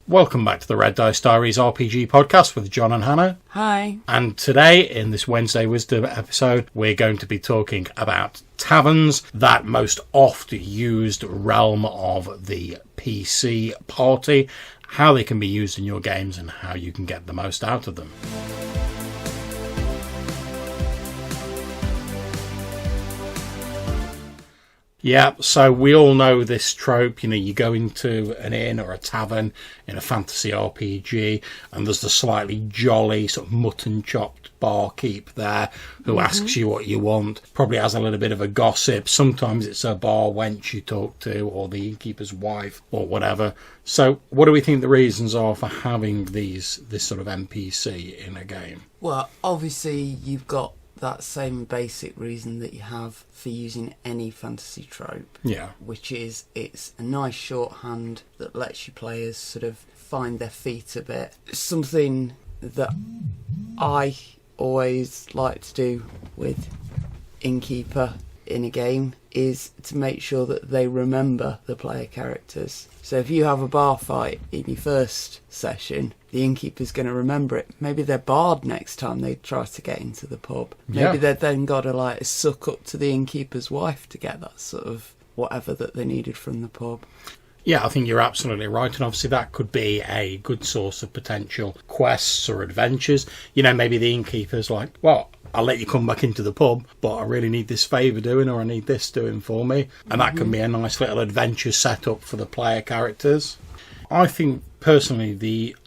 Welcome back to the Red Dice Diaries RPG podcast with John and Hannah. Hi. And today, in this Wednesday Wisdom episode, we're going to be talking about taverns, that most oft used realm of the PC party, how they can be used in your games and how you can get the most out of them. Yeah, so we all know this trope. You know, you go into an inn or a tavern in a fantasy RPG and there's the slightly jolly sort of mutton chopped barkeep there who asks you what you want, probably has a little bit of a gossip. Sometimes it's a bar wench you talk to or the innkeeper's wife or whatever. So what do we think the reasons are for having this sort of NPC in a game? Well, obviously you've got that same basic reason that you have for using any fantasy trope. Yeah. Which is it's a nice shorthand that lets you players sort of find their feet a bit. Something that I always like to do with innkeeper in a game is to make sure that they remember the player characters. So if you have a bar fight in your first session, the innkeeper's going to remember it. Maybe they're barred next time they try to get into the pub. Maybe they've then got to suck up to the innkeeper's wife to get that sort of whatever that they needed from the pub. Yeah, I think you're absolutely right. And obviously that could be a good source of potential quests or adventures. You know, maybe the innkeeper's like, well, I'll let you come back into the pub, but I really need this favour doing or I need this doing for me. And that can be a nice little adventure set up for the player characters. I think, personally,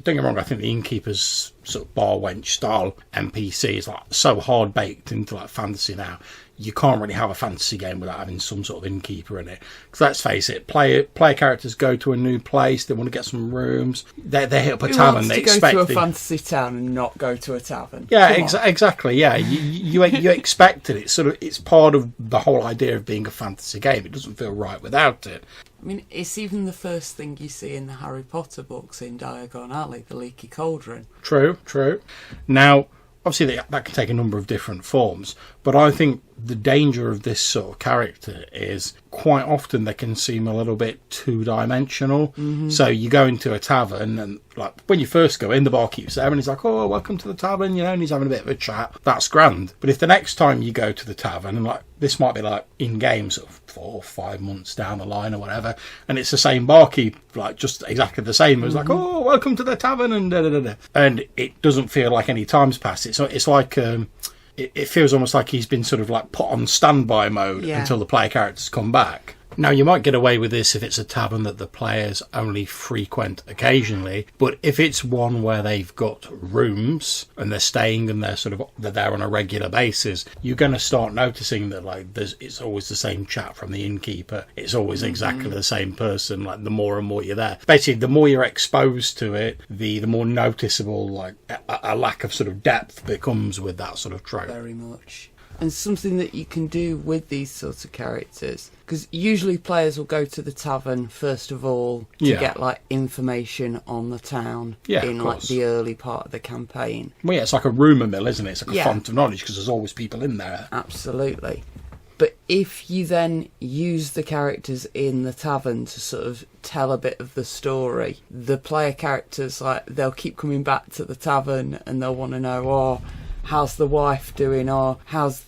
don't get me wrong, I think the innkeeper's sort of bar wench style NPC is so hard baked into fantasy now. You can't really have a fantasy game without having some sort of innkeeper in it. Because let's face it, player characters go to a new place, they want to get some rooms, they hit up a tavern, they expect go to a fantasy town and not go to a tavern. Yeah, exactly. Yeah, you expect it. It's part of the whole idea of being a fantasy game. It doesn't feel right without it. I mean, it's even the first thing you see in the Harry Potter books in Diagon Alley, the Leaky Cauldron. True. Now, obviously that can take a number of different forms, but I think the danger of this sort of character is quite often they can seem a little bit two-dimensional. So you go into a tavern and when you first go in, the barkeep's there and he's like, oh, welcome to the tavern, and he's having a bit of a chat. That's grand. But if the next time you go to the tavern, and this might be in-game sort of 4 or 5 months down the line or whatever, and it's the same barkeep, just exactly the same. It was like, oh, welcome to the tavern, and da-da-da-da. And it doesn't feel like any time's passed. It's like... It feels almost like he's been sort of put on standby mode until the player characters come back. Now, you might get away with this if it's a tavern that the players only frequent occasionally, but if it's one where they've got rooms and they're staying and they're there on a regular basis, you're going to start noticing that it's always the same chat from the innkeeper. It's always exactly the same person. The more and more you're there, basically, the more you're exposed to it, the more noticeable a lack of sort of depth becomes with that sort of trope. Very much. And something that you can do with these sorts of characters, because usually players will go to the tavern first of all to get information on the town in the early part of the campaign. Well, yeah, it's like a rumour mill, isn't it? It's like a font of knowledge because there's always people in there. Absolutely. But if you then use the characters in the tavern to sort of tell a bit of the story, the player characters, they'll keep coming back to the tavern and they'll want to know, how's the wife doing? Or how's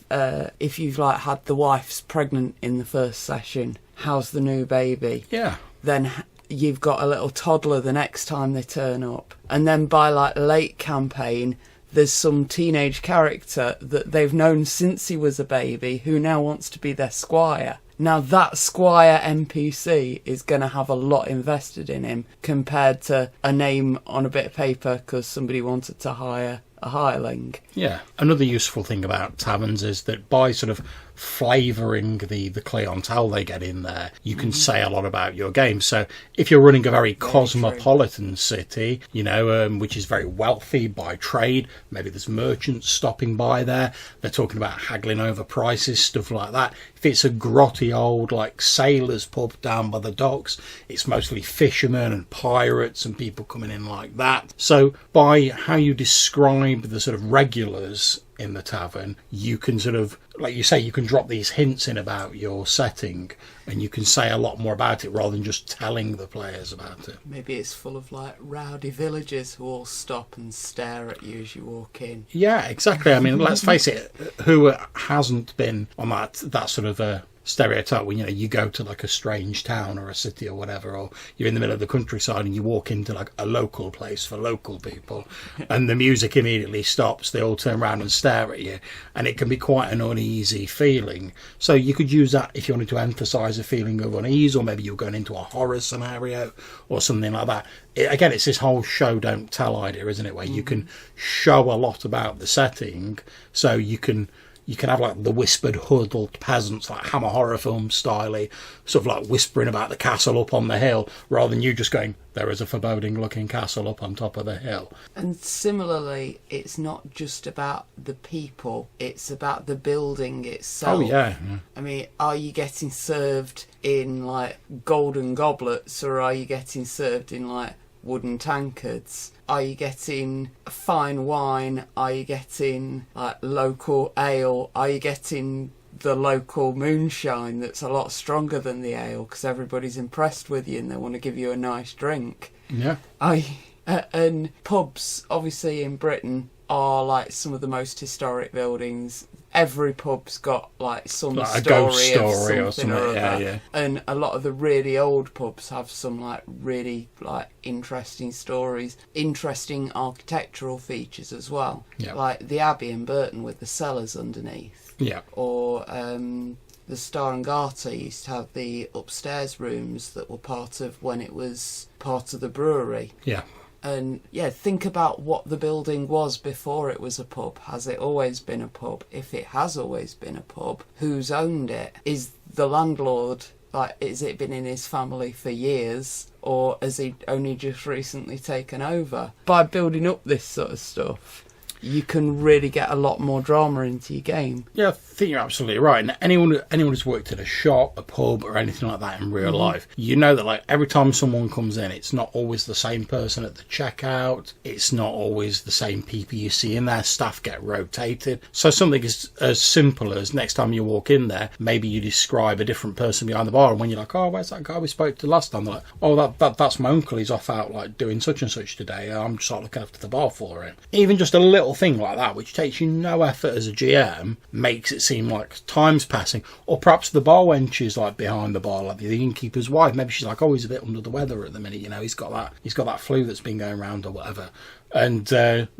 if you've had the wife's pregnant in the first session, how's the new baby? Yeah. Then you've got a little toddler the next time they turn up. And then by late campaign, there's some teenage character that they've known since he was a baby who now wants to be their squire. Now that squire NPC is going to have a lot invested in him compared to a name on a bit of paper because somebody wanted to hire a hireling. Yeah. Another useful thing about taverns is that by sort of flavouring the clientele they get in there, you can say a lot about your game. So if you're running a very cosmopolitan city, which is very wealthy by trade, maybe there's merchants stopping by there, they're talking about haggling over prices, stuff like that. If it's a grotty old sailors pub down by the docks, it's mostly fishermen and pirates and people coming in like that. So by how you describe the sort of regulars in the tavern, you can sort of, like you say, you can drop these hints in about your setting, and you can say a lot more about it rather than just telling the players about it. Maybe it's full of like rowdy villagers who all stop and stare at you as you walk in. Yeah, exactly. I mean, let's face it, who hasn't been on that sort of stereotype when you go to like a strange town or a city or whatever, or you're in the middle of the countryside and you walk into like a local place for local people and the music immediately stops, they all turn around and stare at you, and it can be quite an uneasy feeling. So you could use that if you wanted to emphasize a feeling of unease, or maybe you're going into a horror scenario or something like that. Again, it's this whole show don't tell idea, isn't it, where you can show a lot about the setting, so you can have like the whispered huddled peasants, like Hammer horror film styly, sort of like whispering about the castle up on the hill, rather than you just going, there is a foreboding looking castle up on top of the hill. And similarly, it's not just about the people, it's about the building itself. Oh yeah. I mean, are you getting served in like golden goblets, or are you getting served in like wooden tankards? Are you getting fine wine? Are you getting like local ale? Are you getting the local moonshine that's a lot stronger than the ale because everybody's impressed with you and they want to give you a nice drink? Yeah. And pubs, obviously in Britain, are like some of the most historic buildings. Every pub's got like some like a story ghost story of or something something. or other. Yeah. And a lot of the really old pubs have some like really like interesting stories, interesting architectural features as well. Yeah. Like the Abbey in Burton with the cellars underneath. Yeah. Or the Star and Garter used to have the upstairs rooms that were part of when it was part of the brewery. Yeah. And yeah, think about what the building was before it was a pub. Has it always been a pub? If it has always been a pub, who's owned it? Is the landlord, like, has it been in his family for years, or has he only just recently taken over? By building up this sort of stuff, you can really get a lot more drama into your game. Yeah, I think you're absolutely right. And anyone who's worked at a shop, a pub, or anything like that in real life, you know that like every time someone comes in, it's not always the same person at the checkout. It's not always the same people you see in there. Staff get rotated. So something as simple as next time you walk in there, maybe you describe a different person behind the bar, and when you're like, oh, where's that guy we spoke to last time? They're like, oh, that's my uncle. He's off out like doing such and such today. I'm just like looking after the bar for him. Even just a little thing like that, which takes you no effort as a GM, makes it seem like time's passing. Or perhaps the bar wench is like behind the bar, like the innkeeper's wife. Maybe she's like, oh, he's a bit under the weather at the minute, he's got that flu that's been going around or whatever. And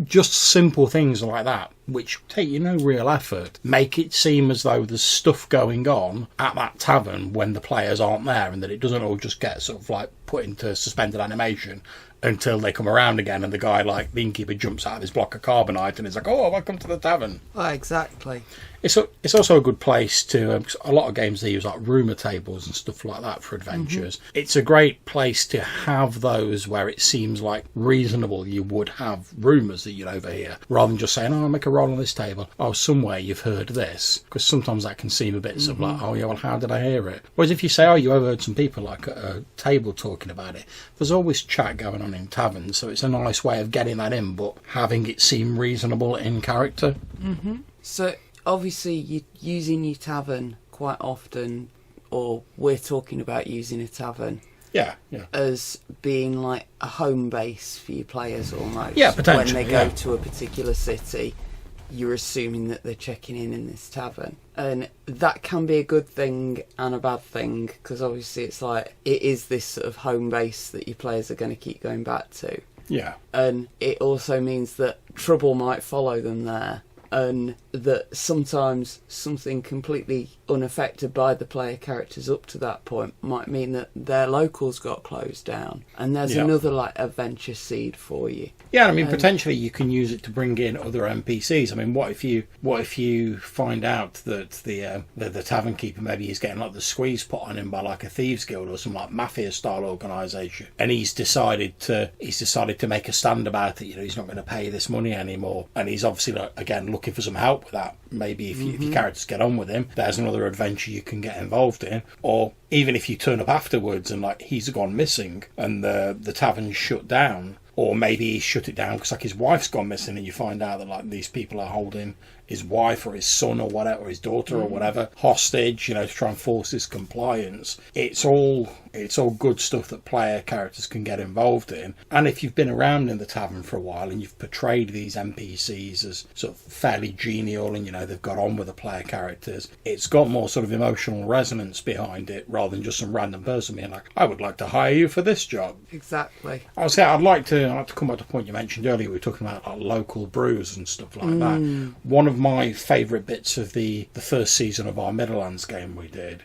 just simple things like that, which take you no real effort, make it seem as though there's stuff going on at that tavern when the players aren't there, and that it doesn't all just get sort of like put into suspended animation until they come around again, and the guy, like the innkeeper, jumps out of his block of carbonite and is like, oh, welcome to the tavern. Well, exactly. It's also a good place to, because a lot of games they use like rumour tables and stuff like that for adventures. It's a great place to have those where it seems like reasonable you would have rumours that you'd overhear, rather than just saying, oh, I'll make a roll on this table. Oh, somewhere you've heard this. Because sometimes that can seem a bit sort of like, oh yeah, well, how did I hear it? Whereas if you say, oh, you overheard some people like at a table talking about it, there's always chat going on in taverns, so it's a nice way of getting that in, but having it seem reasonable in character. So obviously you're using your tavern quite often, or we're talking about using a tavern as being like a home base for your players almost. Yeah, potentially. When they go to a particular city, you're assuming that they're checking in this tavern. And that can be a good thing and a bad thing, because obviously it's like, it is this sort of home base that your players are going to keep going back to. Yeah. And it also means that trouble might follow them there, and that sometimes something completely unaffected by the player characters up to that point might mean that their locals got closed down, and there's another like adventure seed for you. Yeah, I mean, potentially you can use it to bring in other NPCs. I mean, what if you find out that the tavern keeper, maybe he's getting like the squeeze put on him by like a thieves guild or some like mafia style organisation, and he's decided to make a stand about it. He's not going to pay this money anymore, and he's obviously like, again looking for some help with that. Maybe if your characters get on with him, there's another adventure you can get involved in. Or even if you turn up afterwards and like he's gone missing and the tavern's shut down, or maybe he shut it down because like his wife's gone missing, and you find out that like these people are holding his wife or his son or whatever, or his daughter or whatever, hostage, to try and force his compliance. It's all good stuff that player characters can get involved in. And if you've been around in the tavern for a while and you've portrayed these NPCs as sort of fairly genial and, they've got on with the player characters, it's got more sort of emotional resonance behind it rather than just some random person being like, I would like to hire you for this job. Exactly. I'd like to come back to a point you mentioned earlier. We were talking about like local brews and stuff like that. One of my favourite bits of the first season of our Middlelands game we did,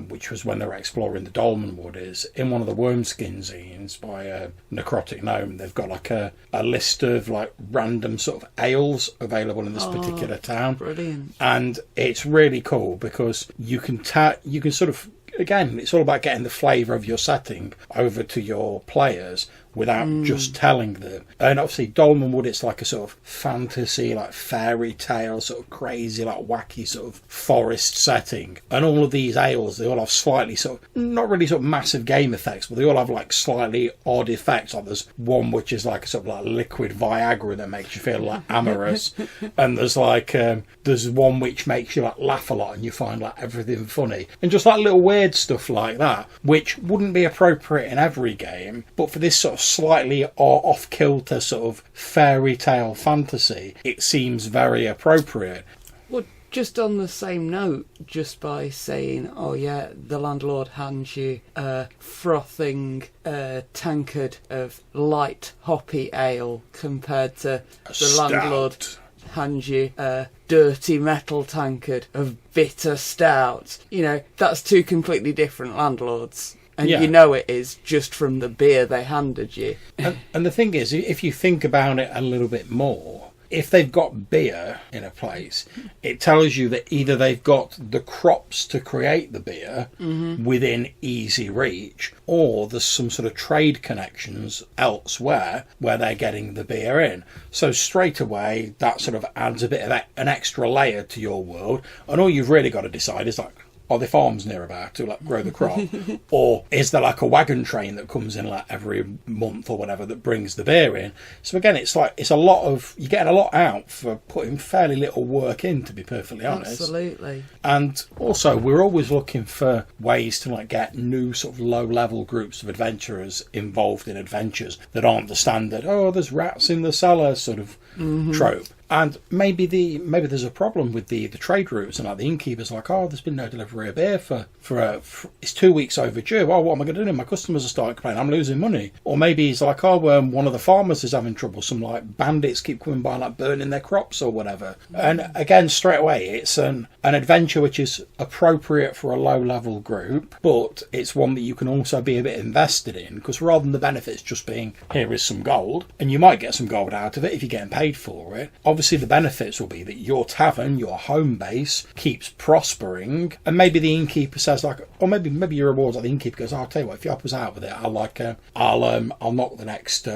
which was when they were exploring the Dolmen Wood, is in one of the Wormskin zines by Necrotic Gnome. They've got like a list of like random sort of ales available in this particular town. Brilliant. And it's really cool because you can sort of, again, it's all about getting the flavour of your setting over to your players without just telling them. And obviously Dolmen Wood, it's like a sort of fantasy, like fairy tale, sort of crazy, like wacky sort of forest setting. And all of these ales, they all have slightly sort of, not really sort of massive game effects, but they all have like slightly odd effects. Like there's one which is like a sort of like liquid Viagra that makes you feel like amorous. And there's like, there's one which makes you like laugh a lot and you find like everything funny. And just like little weird stuff like that, which wouldn't be appropriate in every game, but for this sort of slightly off-kilter sort of fairy tale fantasy, it seems very appropriate. Well, just on the same note, just by saying, oh yeah, the landlord hands you a frothing tankard of light hoppy ale compared to the landlord hands you a dirty metal tankard of bitter stout. That's two completely different landlords. And it is just from the beer they handed you. And the thing is, if you think about it a little bit more, if they've got beer in a place, it tells you that either they've got the crops to create the beer within easy reach, or there's some sort of trade connections elsewhere where they're getting the beer in. So straight away, that sort of adds a bit of an extra layer to your world. And all you've really got to decide is like, are there farms nearby to like grow the crop? Or is there like a wagon train that comes in like every month or whatever that brings the beer in? So again, it's a lot of, you're getting a lot out for putting fairly little work in, to be perfectly honest. Absolutely. And also, we're always looking for ways to like get new sort of low level groups of adventurers involved in adventures that aren't the standard, oh, there's rats in the cellar sort of trope. And maybe there's a problem with the trade routes, and like the innkeeper's like, oh, there's been no delivery of beer for it's 2 weeks overdue. Oh, what am I going to do? My customers are starting to complain. I'm losing money. Or maybe he's like, oh, one of the farmers is having trouble. Some like bandits keep coming by, like burning their crops or whatever. And again, straight away, it's an adventure which is appropriate for a low level group, but it's one that you can also be a bit invested in, because rather than the benefits just being, here is some gold, and you might get some gold out of it if you're getting paid for it. Obviously, the benefits will be that your tavern, your home base, keeps prospering, and maybe the innkeeper says like, or maybe your rewards, like the innkeeper goes, oh, I'll tell you what, if you help us out with it, I'll knock the next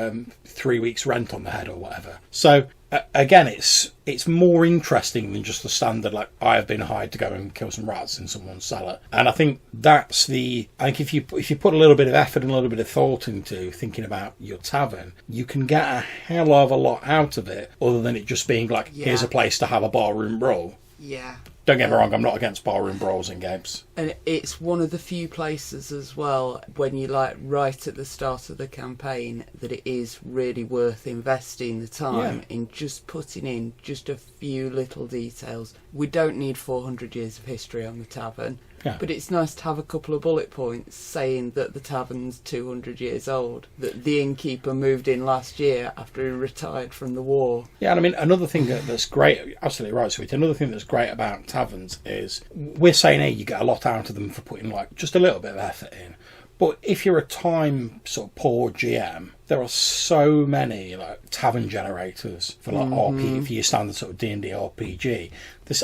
3 weeks rent on the head or whatever. So again, it's more interesting than just the standard like, I have been hired to go and kill some rats in someone's cellar. And I think if you put a little bit of effort and a little bit of thought into thinking about your tavern, you can get a hell of a lot out of it, other than it just being like, here's a place to have a barroom brawl. Yeah. Don't get me wrong, I'm not against barroom brawls in games. And it's one of the few places as well, when you like right at the start of the campaign, that it is really worth investing the time in just putting in just a few little details. We don't need 400 years of history on the tavern. Yeah. But it's nice to have a couple of bullet points saying that the tavern's 200 years old, that the innkeeper moved in last year after he retired from the war. Yeah, and I mean, another thing that's great, absolutely right, Sweet, another thing that's great about taverns is, we're saying here you get a lot out of them for putting like just a little bit of effort in. But if you're a time sort of poor GM, there are so many like tavern generators for like RP, for your standard sort of D&D RPG.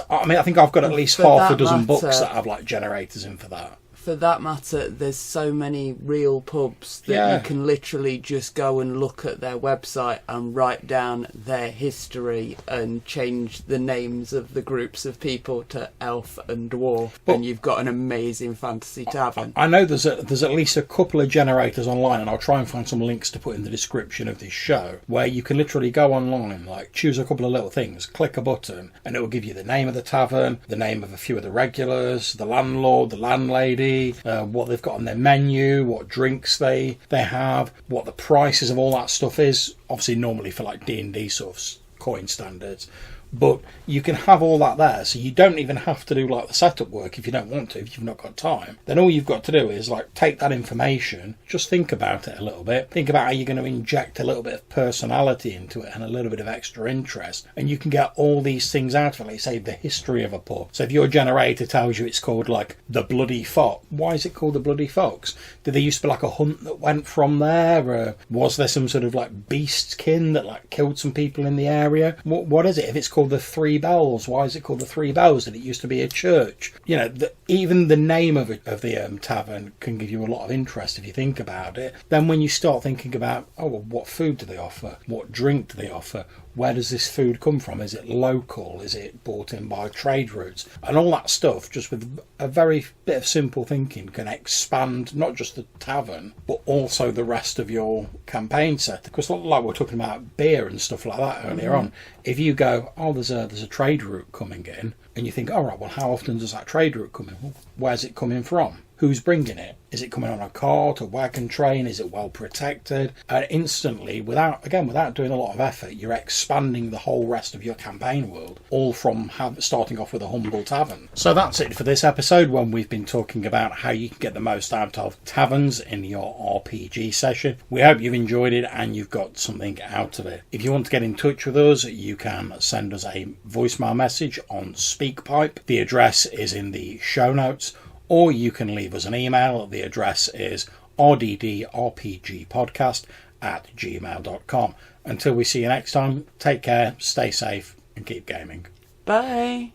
I think I've got at least half a dozen books that have like generators in for that. for that matter, there's so many real pubs that you can literally just go and look at their website and write down their history and change the names of the groups of people to elf and dwarf, and you've got an amazing fantasy tavern. I know there's at least a couple of generators online, and I'll try and find some links to put in the description of this show, where you can literally go online, like choose a couple of little things, click a button, and it will give you the name of the tavern, the name of a few of the regulars, the landlord, the landlady, what they've got on their menu, what drinks they have, what the prices of all that stuff is. Obviously, normally for like D&D sort of coin standards. But you can have all that there, so you don't even have to do like the setup work if you don't want to, if you've not got time. Then all you've got to do is like take that information, just think about it a little bit, think about how you're going to inject a little bit of personality into it and a little bit of extra interest, and you can get all these things out of it. Like say the history of a pub. So if your generator tells you it's called like the Bloody Fox, why is it called the Bloody Fox? Did there used to be like a hunt that went from there? Or was there some sort of like beastkin that like killed some people in the area? What is it? If it's called the Three Bells, why is it called the Three Bells? Did it used to be a church? You know, even the name of the tavern can give you a lot of interest if you think about it. Then when you start thinking about, oh, well, what food do they offer? What drink do they offer? Where does this food come from? Is it local? Is it brought in by trade routes? And all that stuff, just with a very bit of simple thinking, can expand not just the tavern, but also the rest of your campaign set. Because like we were talking about beer and stuff like that earlier on, if you go, oh, there's a trade route coming in, and you think, all right, well, how often does that trade route come in? Well, where's it coming from? Who's bringing it? Is it coming on a cart, a wagon train? Is it well protected? And instantly, without doing a lot of effort, you're expanding the whole rest of your campaign world, all from starting off with a humble tavern. So that's it for this episode, when we've been talking about how you can get the most out of taverns in your RPG session. We hope you've enjoyed it and you've got something out of it. If you want to get in touch with us, you can send us a voicemail message on SpeakPipe. The address is in the show notes. Or you can leave us an email. The address is rddrpgpodcast@gmail.com. Until we see you next time, take care, stay safe, and keep gaming. Bye.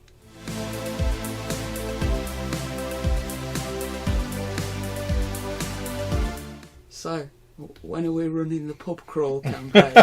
So, when are we running the pub crawl campaign?